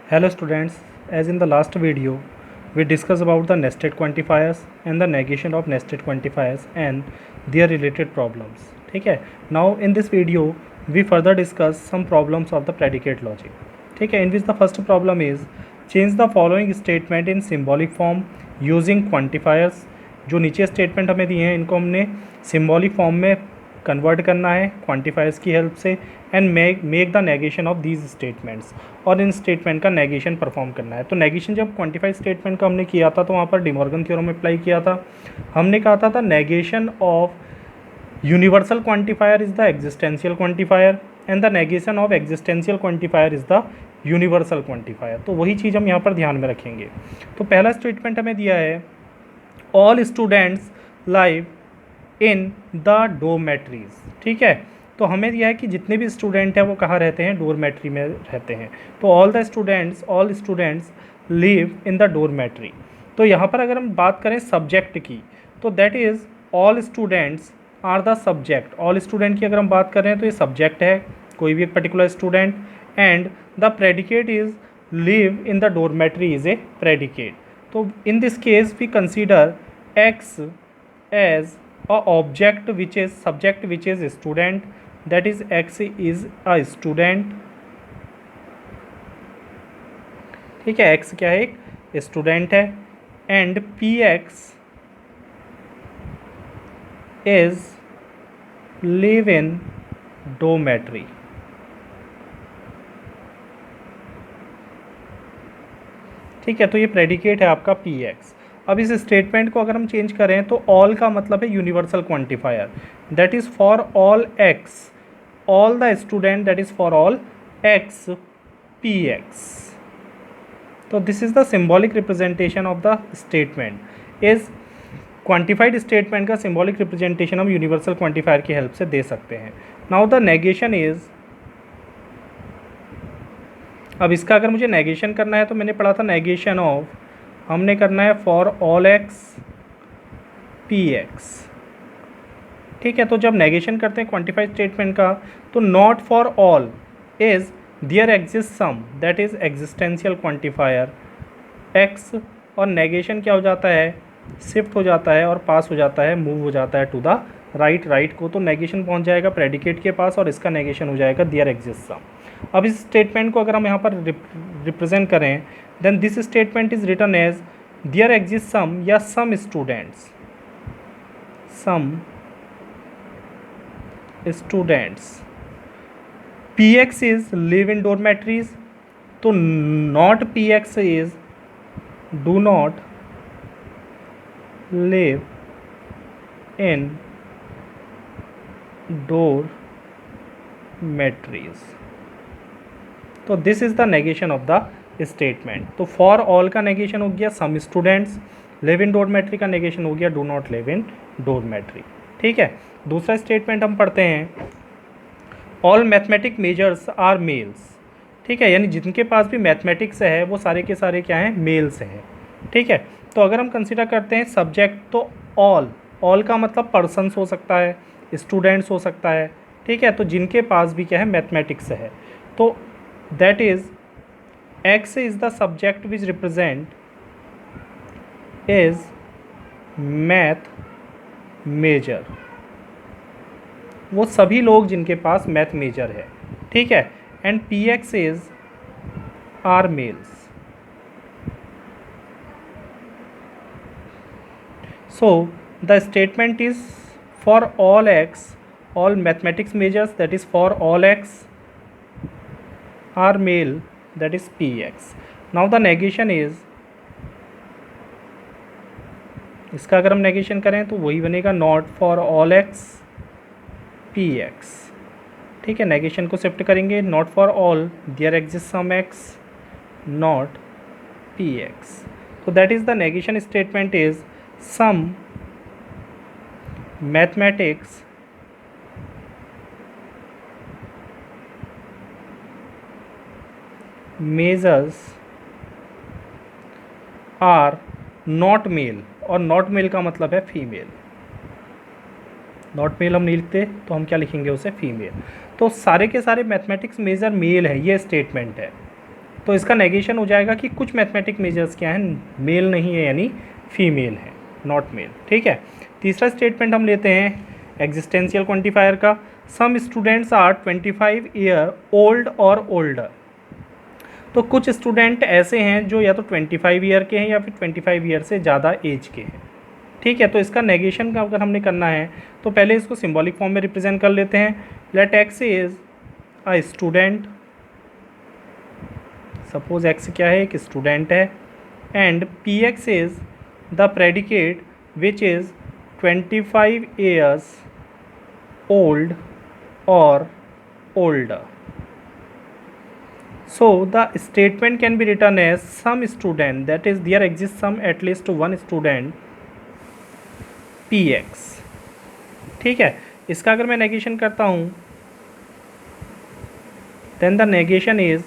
Hello students, as in the last video, we discussed about the nested quantifiers and the negation of nested quantifiers and their related problems. ठीक है. Now in this video, we further discuss some problems of the predicate logic. ठीक है. In which the first problem is change the following statement in symbolic form using quantifiers. जो नीचे statement हमें दिए हैं इनको हमने सिम्बॉलिक फॉर्म में कन्वर्ट करना है क्वांटिफायर्स की हेल्प से and make the negation of these statements, और इन स्टेटमेंट का नेगेशन परफॉर्म करना है. तो नेगेशन जब क्वांटिफाइड स्टेटमेंट का हमने किया था तो वहाँ पर डिमॉर्गन थ्योरम अप्लाई किया था. हमने कहा था negation of universal quantifier is the existential quantifier and the negation of existential quantifier is the universal quantifier. तो वही चीज़ हम यहाँ पर ध्यान में रखेंगे. तो पहला स्टेटमेंट हमें दिया है all students live in the dormitories. ठीक है. तो हमें दिया है कि जितने भी स्टूडेंट हैं वो कहाँ रहते हैं, डोरमेट्री में रहते हैं. तो all students live in the dormitory. तो यहाँ पर अगर हम बात करें सब्जेक्ट की तो that is all students are the subject. All student की अगर हम बात कर रहे हैं तो ये सब्जेक्ट है, कोई भी एक particular student, and the predicate is live in the dormitory is a predicate. तो in this case we consider x as a object which is subject which is student, that is x is a student. ठीक है. x क्या है, एक student है. And px is live in dormitory. ठीक है. तो ये प्रेडिकेट है आपका px. अब इस स्टेटमेंट को अगर हम चेंज करें तो ऑल का मतलब है universal quantifier, that is for all x, all the student, that is for all x P x. तो this is the symbolic representation of the statement. Is quantified statement का सिम्बॉलिक रिप्रेजेंटेशन हम universal quantifier की help से दे सकते हैं. Now the negation is, अब इसका अगर मुझे नेगेशन करना है तो मैंने पढ़ा था नेगेशन ऑफ, हमने करना है for all x P x. ठीक है. तो जब नेगेशन करते हैं क्वांटिफाइड स्टेटमेंट का तो not for all is there exist some, that is existential quantifier x. और नेगेशन क्या हो जाता है, शिफ्ट हो जाता है और पास हो जाता है, मूव हो जाता है टू द राइट को. तो नेगेशन पहुंच जाएगा प्रेडिकेट के पास और इसका नेगेशन हो जाएगा देयर एग्जिस्ट सम. अब इस स्टेटमेंट को अगर हम यहाँ पर रिप्रेजेंट करें then this statement is written as there exists some या some students px is live in dormitories. तो not px is do not live in dormitories. तो this is the negation of the statement. तो for all का negation हो गया some students, live in dormitory का negation हो गया do not live in dormitory. ठीक है. दूसरा स्टेटमेंट हम पढ़ते हैं all mathematic majors are males. ठीक है. यानी जिनके पास भी मैथमेटिक्स है वो सारे के सारे क्या हैं, मेल्स हैं. ठीक है. तो अगर हम कंसिडर करते हैं सब्जेक्ट तो ऑल का मतलब पर्सन्स हो सकता है, स्टूडेंट्स हो सकता है. ठीक है. तो जिनके पास भी क्या है, मैथमेटिक्स है. तो that is x is the subject which represent is math major. वो सभी लोग जिनके पास मैथ मेजर है. ठीक है. And px is are males. So the statement is for all x, all mathematics majors, that is for all x are male, that is px. now the negation is, इसका अगर हम negation करें तो वही बनेगा not for all x P x. ठीक है. Negation को शिफ्ट करेंगे, not for all there exist some x not P x. तो that is the negation statement is some mathematics majors are not male. और नॉट मेल का मतलब है female. Not mail हम नहीं लिखते तो हम क्या लिखेंगे उसे, फीमेल. तो सारे के सारे मैथमेटिक्स मेजर मेल है, ये स्टेटमेंट है. तो इसका नेगेशन हो जाएगा कि कुछ मैथमेटिक मेजर्स क्या हैं, मेल नहीं है यानी फीमेल है, नॉट मेल। ठीक है। तीसरा स्टेटमेंट हम लेते हैं एग्जिस्टेंशियल क्वांटिफायर का, some students are 25 year old और ओल्डर। तो कुछ स्टूडेंट ऐसे हैं जो या तो 25 ईयर के हैं या फिर 25 ईयर से ज़्यादा एज के हैं। ठीक है। तो इसका नेगेशन का अगर हमने करना है तो पहले इसको सिंबॉलिक फॉर्म में रिप्रेजेंट कर लेते हैं। Let x is a student, suppose x क्या है, एक स्टूडेंट है, and p x is the predicate which is 25 years old और older. So the statement can be written as some student, that is there exists some at least one student px. ठीक है। इसका अगर मैं negation करता हूँ then the negation is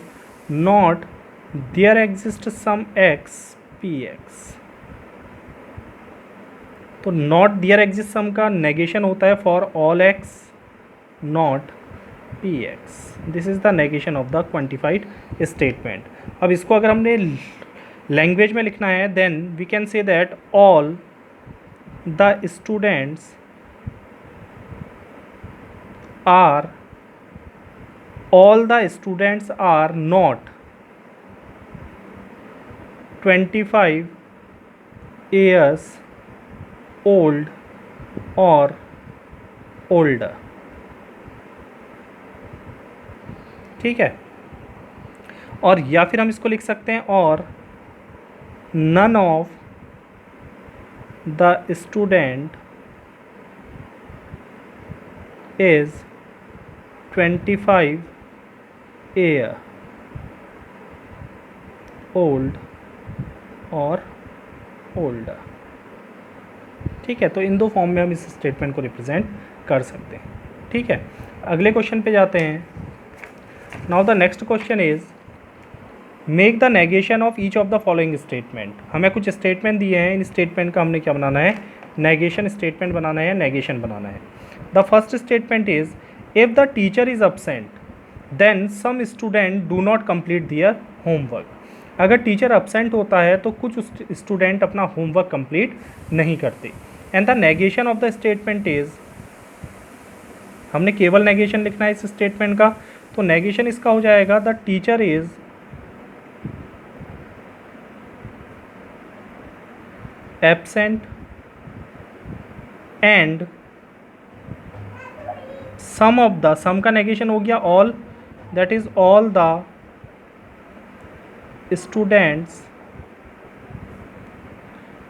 not there exists some x px. तो not there exist some का negation होता है for all x not P x. This is the negation of the quantified statement. अब इसको अगर हमने लैंग्वेज में लिखना है then we can say that all the students are not 25 years old और ओल्डर। ठीक है। और या फिर हम इसको लिख सकते हैं और none of the student is 25 year old और ओल्डर। ठीक है। तो इन दो फॉर्म में हम इस स्टेटमेंट को रिप्रेजेंट कर सकते हैं। ठीक है। अगले क्वेश्चन पे जाते हैं। Now the next question is make the negation of each of the following statement. हमें कुछ स्टेटमेंट दिए हैं, इन स्टेटमेंट का हमने क्या बनाना है, नेगेशन स्टेटमेंट बनाना है, नेगेशन बनाना है। The first statement is if the teacher is absent then some student do not complete their homework. अगर टीचर एब्सेंट होता है तो कुछ स्टूडेंट अपना होमवर्क कंप्लीट नहीं करते। And the negation of the statement is, हमने केवल नेगेशन लिखना है इस स्टेटमेंट का, तो नेगेशन इसका हो जाएगा the teacher is absent and some of the, some का नेगेशन हो गया all, that is all the students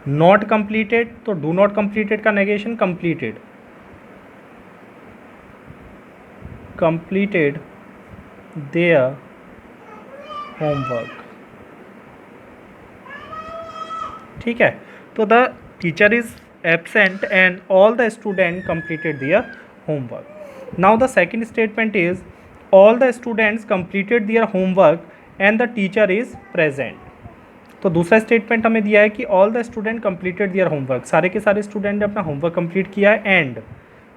not completed, तो डू नॉट कंप्लीटेड का negation completed, completed their homework. ठीक है। तो the teacher is absent and all the student completed their homework. Now the second statement is all the students completed their homework and the teacher is present. तो दूसरा स्टेटमेंट हमें दिया है कि all the student completed their homework, सारे के सारे स्टूडेंट ने अपना होमवर्क कंप्लीट किया है and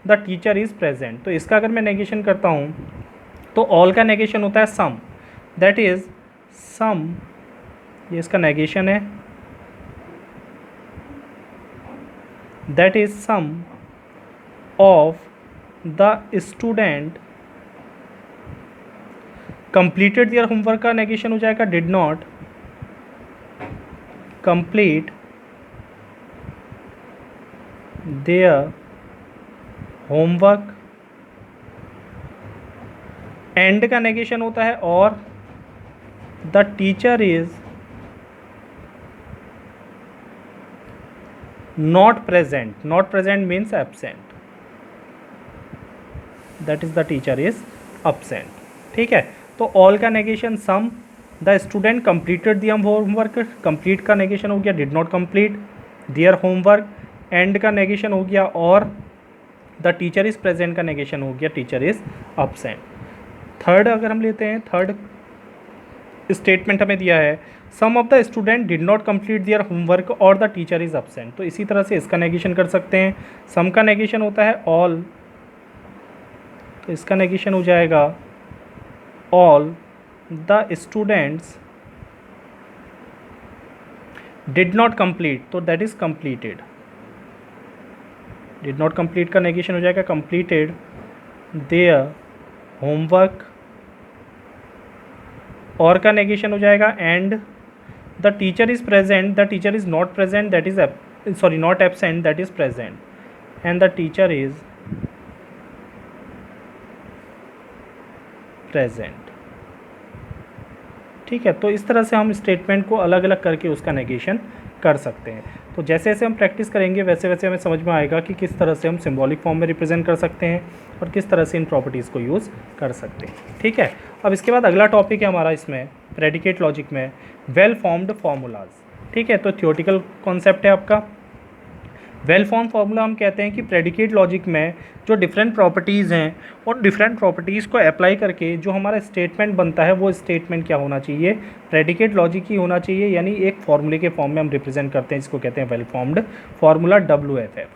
the teacher is present. तो इसका अगर मैं नेगेशन करता हूँ तो ऑल का नेगेशन होता है सम, दैट इज सम, ये इसका नेगेशन है, that is some of the student completed their homework का नेगेशन हो जाएगा did not complete their homework. And का नेगेशन होता है और the teacher is not present, not present means absent, that is the teacher is absent. ठीक है। तो ऑल का negation some, the student completed their homework, complete का negation हो गया did not complete their homework, and का negation हो गया और द टीचर इज प्रेजेंट का नेगेशन हो गया टीचर इज एब्सेंट। थर्ड अगर हम लेते हैं, थर्ड स्टेटमेंट हमें दिया है some of the student did not complete their homework और द टीचर इज एब्सेंट। तो इसी तरह से इसका नेगेशन कर सकते हैं। सम का नेगेशन होता है ऑल, तो इसका नेगेशन हो जाएगा all the students did not complete, तो that is completed, did not complete का नेगेशन हो जाएगा कंप्लीटेड देयर होमवर्क, और का नेगेशन हो जाएगा and the teacher is present, the teacher is not present, that is sorry not absent, that is present, and the teacher is present. ठीक है, तो इस तरह से हम स्टेटमेंट को अलग अलग करके उसका नेगेशन कर सकते हैं। तो जैसे जैसे हम प्रैक्टिस करेंगे वैसे वैसे हमें समझ में आएगा कि किस तरह से हम सिंबॉलिक फॉर्म में रिप्रेजेंट कर सकते हैं और किस तरह से इन प्रॉपर्टीज़ को यूज़ कर सकते हैं। ठीक है, अब इसके बाद अगला टॉपिक है हमारा इसमें प्रेडिकेट लॉजिक में वेल फॉर्म्ड फार्मूलाज। ठीक है, तो थियोटिकल कॉन्सेप्ट है आपका। वेल फॉर्म फार्मूला हम कहते हैं कि प्रेडिकेट लॉजिक में जो डिफरेंट प्रॉपर्टीज़ हैं और डिफरेंट प्रॉपर्टीज़ को अप्लाई करके जो हमारा स्टेटमेंट बनता है वो स्टेटमेंट क्या होना चाहिए, प्रेडिकेट लॉजिक ही होना चाहिए, यानी एक फॉर्मूले के फॉर्म में हम रिप्रेजेंट करते हैं, जिसको कहते हैं वेल फॉर्म्ड फार्मूला WFF।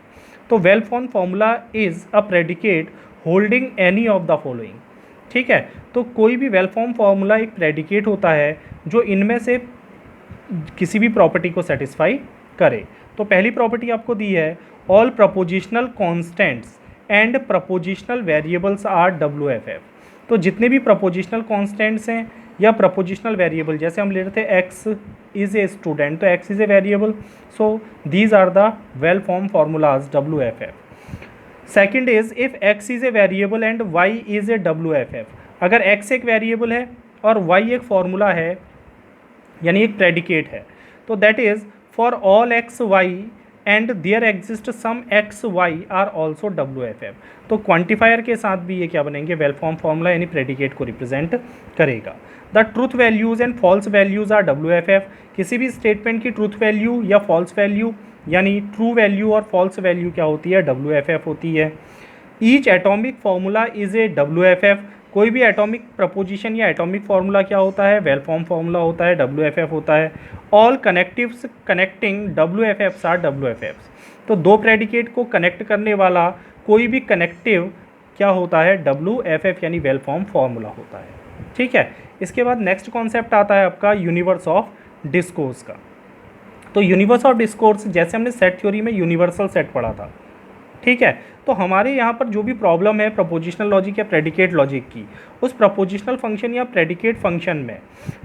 तो well form formula is a predicate holding any of the following. ठीक है, तो कोई भी वेल फॉर्म फार्मूला एक प्रेडिकेट होता है जो इनमें से किसी भी प्रॉपर्टी को सेटिस्फाई करे। तो पहली प्रॉपर्टी आपको दी है all propositional constants and propositional variables are WFF। तो जितने भी प्रपोजिशनल कॉन्स्टेंट्स हैं या प्रपोजिशनल वेरिएबल, जैसे हम ले रहे थे x इज़ ए स्टूडेंट, तो x is a variable, so these are the well form formulas WFF। Second is if x is a variable and y is a WFF। अगर x एक variable है और y एक formula है यानी एक predicate है, तो that is for all x y and there exist some x y are also WFF। तो क्वांटिफायर के साथ भी ये क्या बनेंगे, वेल फॉर्म फार्मूला यानी प्रेडिकेट को रिप्रेजेंट करेगा। The truth values and false values are WFF। किसी भी स्टेटमेंट की ट्रूथ वैल्यू या फॉल्स वैल्यू यानी ट्रू वैल्यू और फॉल्स वैल्यू क्या होती है, WFF होती है। Each atomic formula is a WFF। कोई भी एटॉमिक प्रपोजिशन या एटॉमिक फार्मूला क्या होता है, वेल फॉर्म फार्मूला होता है, WFF होता है। All connectives connecting WFFs are WFFs। तो दो प्रेडिकेट को कनेक्ट करने वाला कोई भी कनेक्टिव क्या होता है, WFF यानी वेल फॉर्म फार्मूला होता है। ठीक है, इसके बाद नेक्स्ट कॉन्सेप्ट आता है आपका यूनिवर्स ऑफ डिस्कोर्स का। तो यूनिवर्स ऑफ डिस्कोर्स जैसे हमने सेट थ्योरी में यूनिवर्सल सेट पढ़ा था। ठीक है, तो हमारे यहाँ पर जो भी प्रॉब्लम है प्रपोजिशनल लॉजिक या प्रेडिकेट लॉजिक की, उस प्रपोजिशनल फंक्शन या प्रेडिकेट फंक्शन में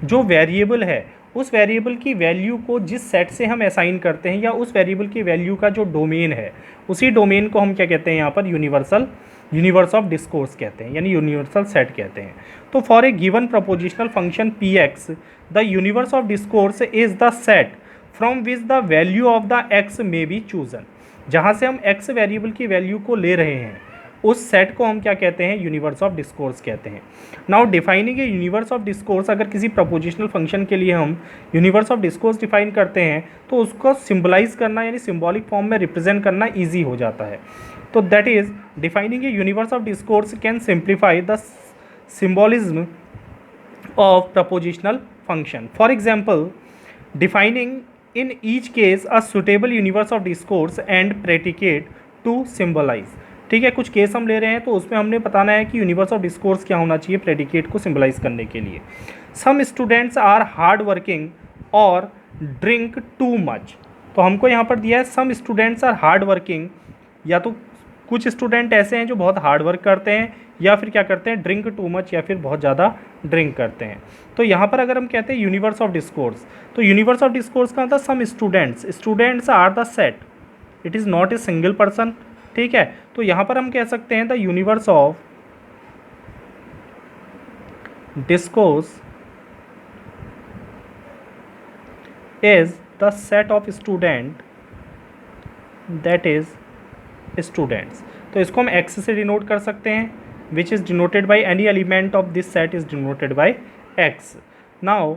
जो वेरिएबल है उस वेरिएबल की वैल्यू को जिस सेट से हम असाइन करते हैं या उस वेरिएबल की वैल्यू का जो डोमेन है उसी डोमेन को हम क्या कहते हैं यहाँ पर यूनिवर्स ऑफ डिस्कोर्स कहते हैं, यानी यूनिवर्सल सेट कहते हैं। तो for a given prepositional function Px the universe of discourse is the set from which the value of the x may be chosen. जहाँ से हम x वेरिएबल की वैल्यू को ले रहे हैं उस सेट को हम क्या कहते हैं, यूनिवर्स ऑफ डिस्कोर्स कहते हैं। Now defining A universe of discourse, अगर किसी प्रपोजिशनल फंक्शन के लिए हम यूनिवर्स ऑफ डिस्कोर्स डिफाइन करते हैं तो उसको सिंबलाइज करना यानी सिंबॉलिक फॉर्म में रिप्रेजेंट करना ईजी हो जाता है। तो that is defining A universe of discourse can simplify the symbolism of prepositional function. For example, defining in each case a suitable universe of discourse and predicate to symbolize। ठीक है, कुछ case हम ले रहे हैं तो उसमें हमने बताना है कि यूनिवर्स ऑफ डिस्कोर्स क्या होना चाहिए प्रेडिकेट को सिंबलाइज करने के लिए। Some students are hard working और ड्रिंक टू मच। तो हमको यहाँ पर दिया है some students are hard working, या तो कुछ स्टूडेंट ऐसे हैं जो बहुत हार्ड वर्क करते हैं या फिर क्या करते हैं, ड्रिंक टू मच या फिर बहुत ज़्यादा ड्रिंक करते हैं। तो यहाँ पर अगर हम कहते हैं यूनिवर्स ऑफ डिस्कोर्स, तो यूनिवर्स ऑफ डिस्कोर्स का मतलब some students are the set, it is not a single person. ठीक है, तो यहाँ पर हम कह सकते हैं the universe of discourse is the set of student that is students. तो इसको हम x से डिनोट कर सकते हैं, which is denoted by any element of this set is denoted by x। Now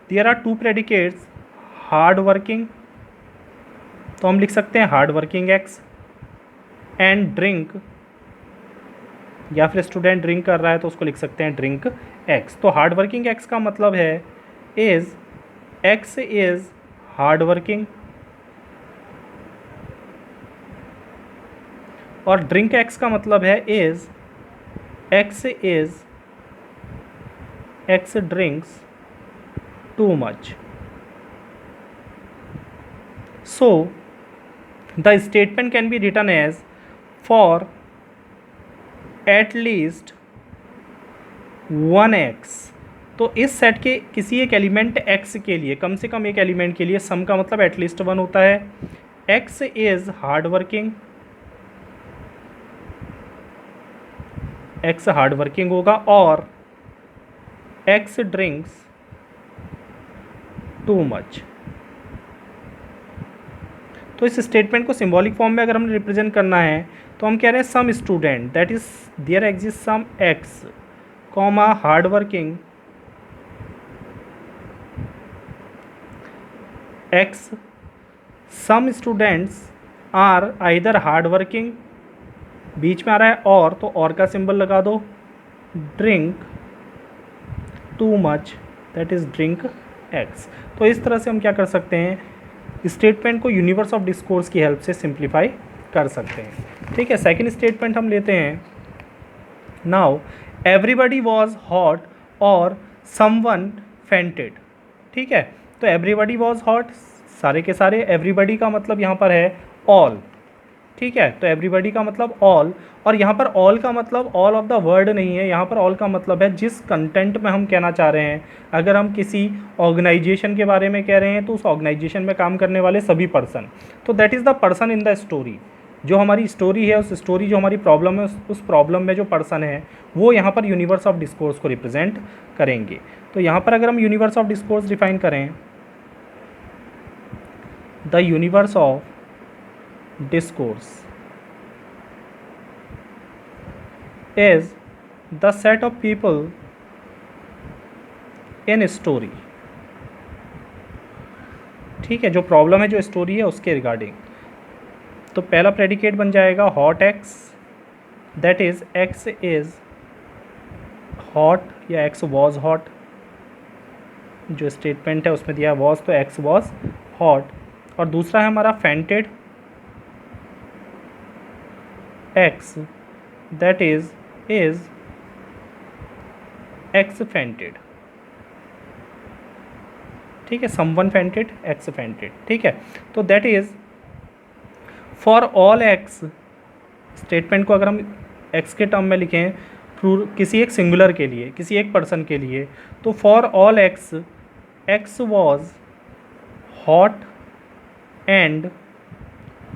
there are to predicates hard working, तो हम लिख सकते हैं hard working x, and drink, या फिर स्टूडेंट ड्रिंक कर रहा है तो उसको लिख सकते हैं ड्रिंक x। तो हार्ड वर्किंग x का मतलब है is x is hard working और ड्रिंक x का मतलब है is x drinks too much. So the statement can be written as for at least 1x। तो इस सेट के किसी एक एलिमेंट x के लिए, कम से कम एक एलिमेंट के लिए सम का मतलब एटलीस्ट 1 होता है। x is hard working, x hard working होगा, और x ड्रिंक्स टू मच। तो इस स्टेटमेंट को सिंबॉलिक फॉर्म में अगर हमें रिप्रेजेंट करना है तो हम कह रहे हैं some student that is there exist some x comma hard working x, some students are either hard working, बीच में आ रहा है और का सिंबल लगा दो, drink too much that is drink x। तो इस तरह से हम क्या कर सकते हैं, स्टेटमेंट को यूनिवर्स ऑफ डिस्कोर्स की हेल्प से सिंप्लीफाई कर सकते हैं। ठीक है, सेकंड स्टेटमेंट हम लेते हैं। नाउ एवरीबडी वॉज हॉट और समवन फेंटेड। ठीक है, तो एवरीबडी वॉज हॉट, सारे के सारे, एवरीबडी का मतलब यहाँ पर है ऑल। ठीक है, तो एवरीबडी का मतलब ऑल, और यहाँ पर ऑल का मतलब ऑल ऑफ द वर्ड नहीं है, यहाँ पर ऑल का मतलब है जिस कंटेंट में हम कहना चाह रहे हैं। अगर हम किसी ऑर्गेनाइजेशन के बारे में कह रहे हैं तो उस ऑर्गेनाइजेशन में काम करने वाले सभी पर्सन, तो that is the person in the story. जो हमारी स्टोरी है, उस स्टोरी जो हमारी प्रॉब्लम है, उस प्रॉब्लम में जो पर्सन है वो यहाँ पर यूनिवर्स ऑफ डिस्कोर्स को रिप्रेजेंट करेंगे। तो यहाँ पर अगर हम यूनिवर्स ऑफ डिस्कोर्स डिफाइन करें, the universe of discourse is the set of people in story। ठीक है, जो प्रॉब्लम है, जो स्टोरी है उसके रिगार्डिंग। तो पहला प्रेडिकेट बन जाएगा hot x, that is x is hot या एक्स वॉज हॉट। जो स्टेटमेंट है उसमें दिया वॉज, तो एक्स वॉज हॉट। और दूसरा है हमारा fainted x, that is x fainted. ठीक है, समवन फेंटेड, x फेंटेड। ठीक है, तो that is for all x। Statement को अगर हम x के टर्म में लिखें किसी एक सिंगुलर के लिए, किसी एक पर्सन के लिए, तो for all x, x was hot and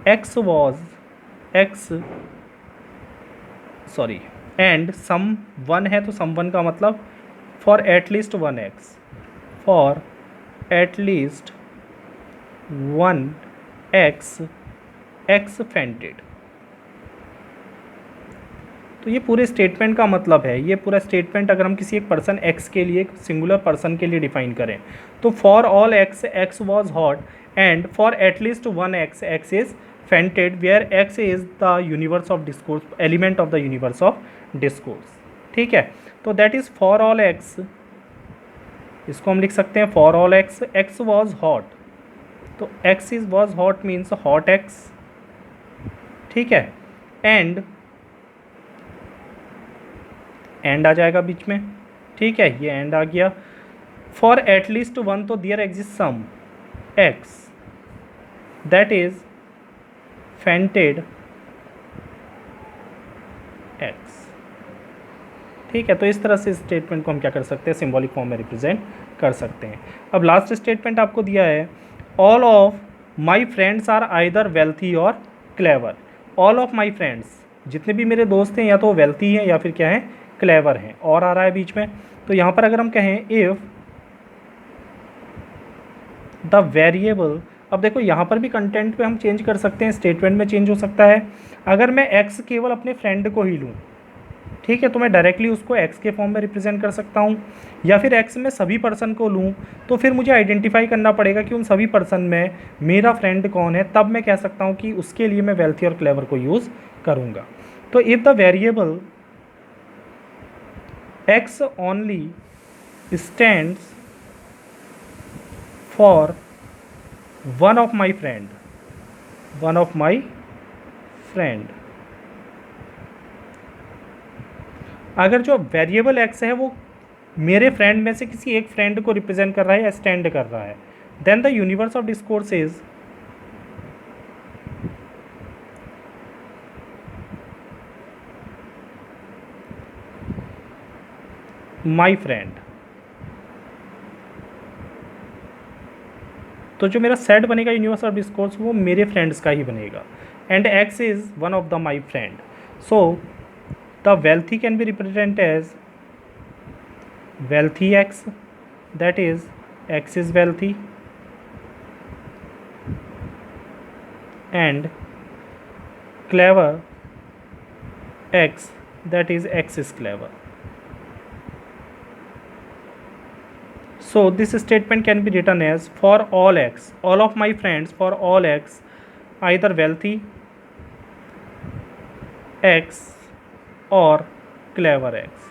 x and some one है, तो सम वन का मतलब for at least 1x, for at least 1x x fainted. तो ये पूरे स्टेटमेंट का मतलब है। ये पूरा स्टेटमेंट अगर हम किसी एक पर्सन x के लिए, सिंगुलर पर्सन के लिए डिफाइन करें, तो for all x, x was hot and for at least 1x, x is fainted, where x is the universe of discourse, element of the universe of discourse. ठीक है, तो that is for all x, इसको हम लिख सकते हैं for all x, x was hot, तो x is was hot means hot x। ठीक है, एंड आ जाएगा बीच में। ठीक है, ये एंड आ गया। फॉर एटलीस्ट 1, तो there exist some x, that is fainted x। ठीक है, तो इस तरह से स्टेटमेंट को हम क्या कर सकते हैं, सिंबॉलिक फॉर्म में रिप्रेजेंट कर सकते हैं। अब लास्ट स्टेटमेंट आपको दिया है, all of my friends are either wealthy और clever. All of my friends, जितने भी मेरे दोस्त हैं या तो वेल्थी हैं या फिर क्या है, क्लेवर हैं, और आ रहा है बीच में। तो यहाँ पर अगर हम कहें इफ़ द वेरिएबल, अब देखो यहाँ पर भी कंटेंट पे हम चेंज कर सकते हैं, स्टेटमेंट में चेंज हो सकता है। अगर मैं x केवल अपने फ्रेंड को ही लूँ, ठीक है, तो मैं डायरेक्टली उसको x के फॉर्म में रिप्रेजेंट कर सकता हूँ, या फिर x में सभी पर्सन को लूँ तो फिर मुझे आइडेंटिफाई करना पड़ेगा कि उन सभी पर्सन में मेरा फ्रेंड कौन है, तब मैं कह सकता हूँ कि उसके लिए मैं वेल्थी और क्लेवर को यूज़ करूँगा। तो if the variable x only stands for one of my friend, अगर जो वेरिएबल x है वो मेरे फ्रेंड में से किसी एक फ्रेंड को रिप्रेजेंट कर रहा है या स्टैंड कर रहा है, then the universe of discourse is my friend, तो जो मेरा सेट बनेगा यूनिवर्स ऑफ डिस्कोर्स वो मेरे फ्रेंड्स का ही बनेगा। And x is one of the my friend, so the wealthy can be represent as wealthy x, that is x is wealthy, and clever x, that is x is clever. So this statement can be written as for all x, all of my friends, for all x, either wealthy x or clever x।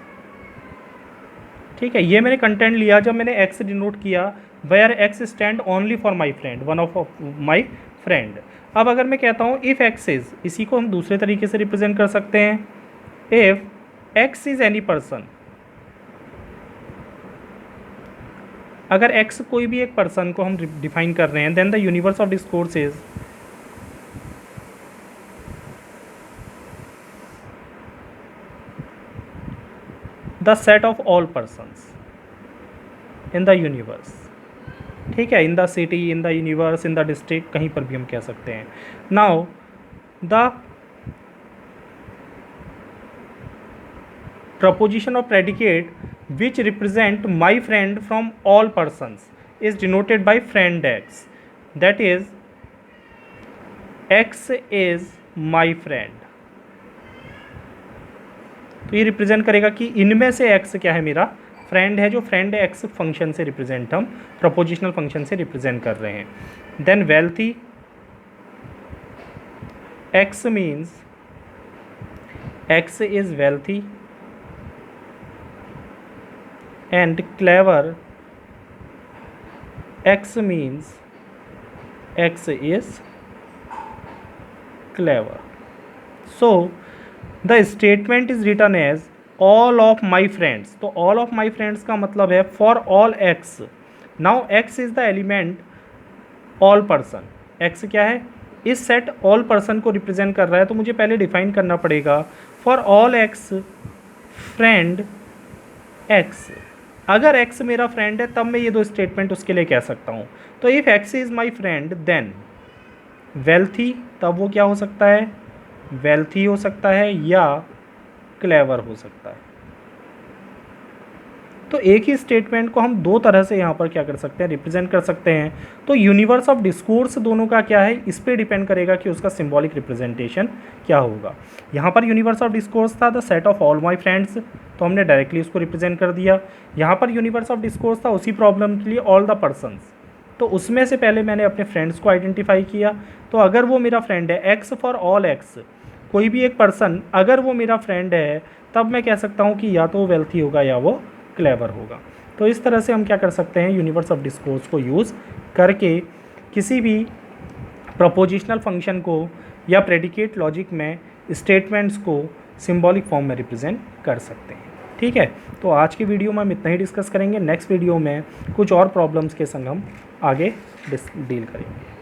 ठीक है, ये मैंने content लिया जब मैंने x denote किया where x stand only for my friend, one of my friend. अब अगर मैं कहता हूँ इफ़ x इज़, इसी को हम दूसरे तरीके से रिप्रेजेंट कर सकते हैं, if x is any person, अगर x कोई भी एक पर्सन को हम डिफाइन कर रहे हैं, then the universe of discourse is the set of all persons in the universe. ठीक है, in the city, in the universe, in the district, कहीं पर भी हम कह सकते हैं। Now the proposition of predicate which represent my friend from all persons is denoted by friend x, that is x is my friend. तो ये represent करेगा कि इनमें से x क्या है, मेरा फ्रेंड है, जो फ्रेंड x फंक्शन से रिप्रेजेंट, हम प्रपोजिशनल फंक्शन से रिप्रेजेंट कर रहे हैं। Then wealthy x means x is wealthy, and clever x means x is clever. So the statement is written as all of my friends. तो all of my friends का मतलब है for all x. Now x is the element all person, x क्या है, इस set all person को represent कर रहा है, तो मुझे पहले डिफाइन करना पड़ेगा for all x friend x. अगर एक्स मेरा फ्रेंड है तब मैं ये दो स्टेटमेंट उसके लिए कह सकता हूँ। तो if x is my friend then wealthy, तब वो क्या हो सकता है, वेल्थी हो सकता है या क्लेवर हो सकता है। तो एक ही स्टेटमेंट को हम दो तरह से यहाँ पर क्या कर सकते हैं, रिप्रेजेंट कर सकते हैं। तो यूनिवर्स ऑफ डिस्कोर्स दोनों का क्या है, इस पे डिपेंड करेगा कि उसका सिंबॉलिक रिप्रेजेंटेशन क्या होगा। यहाँ पर यूनिवर्स ऑफ डिस्कोर्स था the set of all my friends, तो हमने डायरेक्टली उसको रिप्रेजेंट कर दिया। यहाँ पर यूनिवर्स ऑफ डिस्कोर्स था उसी प्रॉब्लम के लिए ऑल द पर्सन्स, तो उसमें से पहले मैंने अपने फ्रेंड्स को आइडेंटिफाई किया। तो अगर वो मेरा फ्रेंड है, एक्स फॉर ऑल एक्स, कोई भी एक पर्सन अगर वो मेरा फ्रेंड है तब मैं कह सकता हूँ कि या तो वो वेल्थी होगा या वो क्लेवर होगा। तो इस तरह से हम क्या कर सकते हैं, यूनिवर्स ऑफ डिस्कोर्स को यूज़ करके किसी भी प्रपोजिशनल फंक्शन को या प्रेडिकेट लॉजिक में स्टेटमेंट्स को सिंबॉलिक फॉर्म में रिप्रेजेंट कर सकते हैं। ठीक है, तो आज की वीडियो में हम इतना ही डिस्कस करेंगे। नेक्स्ट वीडियो में कुछ और प्रॉब्लम्स के संग हम आगे डील करेंगे।